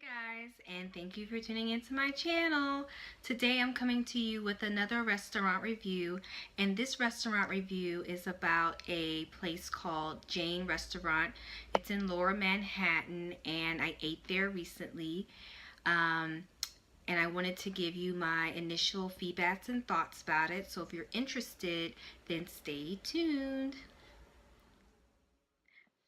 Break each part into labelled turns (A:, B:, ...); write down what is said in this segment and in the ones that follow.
A: Guys, and thank you for tuning into my channel. Today I'm coming to you with another restaurant review, and this restaurant review is about a place called Jane Restaurant. It's in Lower Manhattan, and I ate there recently, and I wanted to give you my initial feedbacks and thoughts about it. So if you're interested, then stay tuned.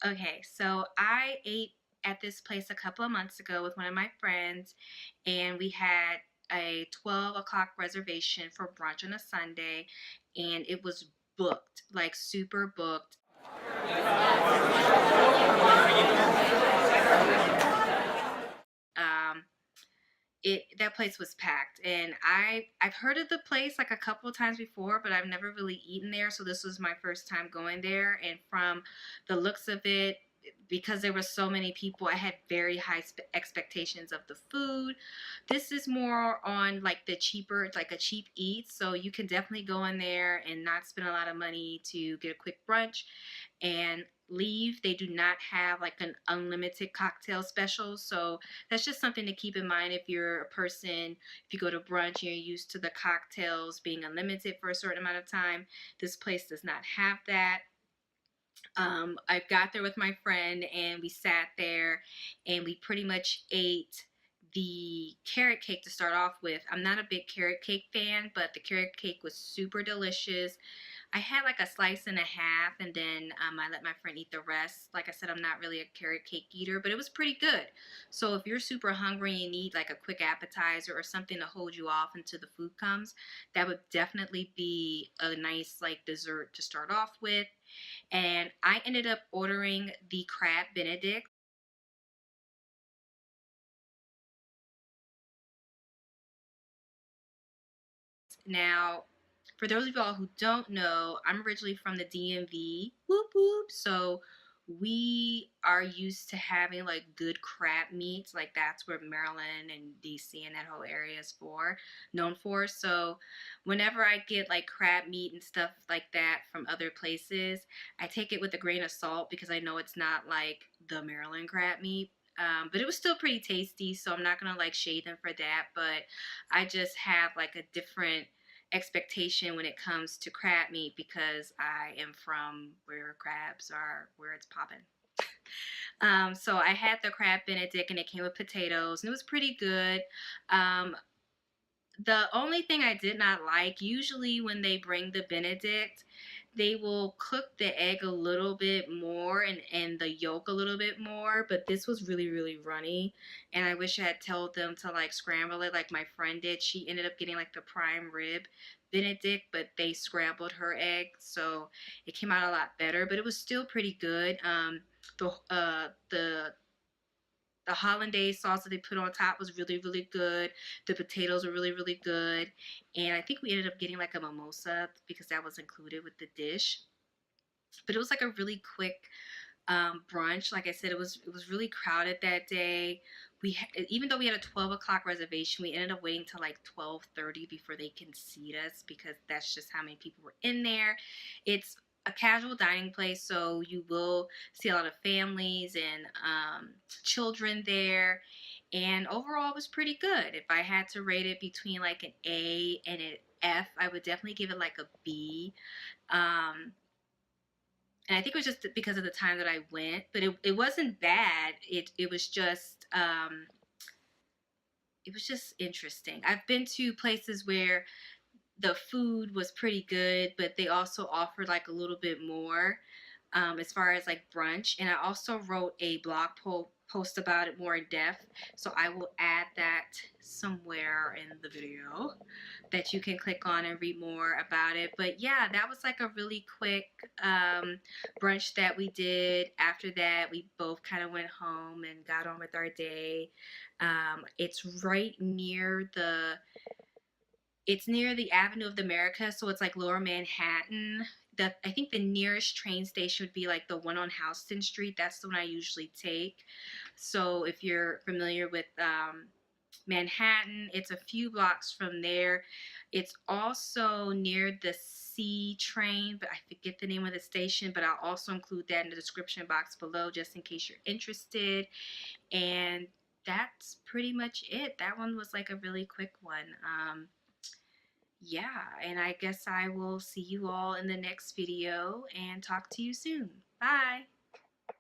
A: Okay, so I ate at this place a couple of months ago with one of my friends, and we had a 12 o'clock reservation for brunch on a Sunday, and it was booked, like super booked. Um, that place was packed, and I've heard of the place like a couple of times before, but I've never really eaten there, so this was my first time going there. And from the looks of it, because there were so many people, I had very high expectations of the food. This is more on like the cheaper, it's like a cheap eat, so you can definitely go in there and not spend a lot of money to get a quick brunch and leave. They do not have like an unlimited cocktail special, so that's just something to keep in mind if you're a person, if you go to brunch and you're used to the cocktails being unlimited for a certain amount of time. This place does not have that. I got there with my friend, and we sat there and we pretty much ate the carrot cake to start off with. I'm not a big carrot cake fan, but the carrot cake was super delicious. I had like a slice and a half, and then I let my friend eat the rest. Like I said, I'm not really a carrot cake eater, but it was pretty good. So if you're super hungry and you need like a quick appetizer or something to hold you off until the food comes, that would definitely be a nice like dessert to start off with. And I ended up ordering the crab benedict. Now, for those of y'all who don't know, I'm originally from the DMV. Whoop whoop. So we are used to having like good crab meats. Like that's where Maryland and DC and that whole area is known for. So whenever I get like crab meat and stuff like that from other places, I take it with a grain of salt because I know it's not like the Maryland crab meat. But it was still pretty tasty, so I'm not gonna like shade them for that. But I just have like a different expectation when it comes to crab meat because I am from where crabs are, where it's popping. So I had the crab benedict, and it came with potatoes, and it was pretty good. Um, the only thing I did not like, usually when they bring the benedict, they will cook the egg a little bit more and the yolk a little bit more, but this was really, really runny, and I wish I had told them to like scramble it like my friend did. She ended up getting like the prime rib benedict, but they scrambled her egg, so it came out a lot better, but it was still pretty good. The hollandaise sauce that they put on top was really, really good. The potatoes were really, really good. And I think we ended up getting like a mimosa because that was included with the dish. But it was like a really quick brunch. Like I said, it was really crowded that day. Even though we had a 12 o'clock reservation, we ended up waiting till like 12:30 before they can seat us because that's just how many people were in there. It's a casual dining place, so you will see a lot of families and children there. And overall, it was pretty good. If I had to rate it between like an A and an F, I would definitely give it like a B. Um, and I think it was just because of the time that I went, but it wasn't bad. It was just interesting. I've been to places where the food was pretty good, but they also offered like a little bit more as far as like brunch. And I also wrote a blog post about it more in depth, so I will add that somewhere in the video that you can click on and read more about it. But yeah, that was like a really quick brunch that we did. After that, we both kind of went home and got on with our day. It's right near the Avenue of the Americas, so it's like Lower Manhattan. I think the nearest train station would be like the one on Houston Street. That's the one I usually take. So if you're familiar with Manhattan, it's a few blocks from there. It's also near the C train, but I forget the name of the station, but I'll also include that in the description box below just in case you're interested. And that's pretty much it. That one was like a really quick one. Yeah, and I guess I will see you all in the next video and talk to you soon. Bye.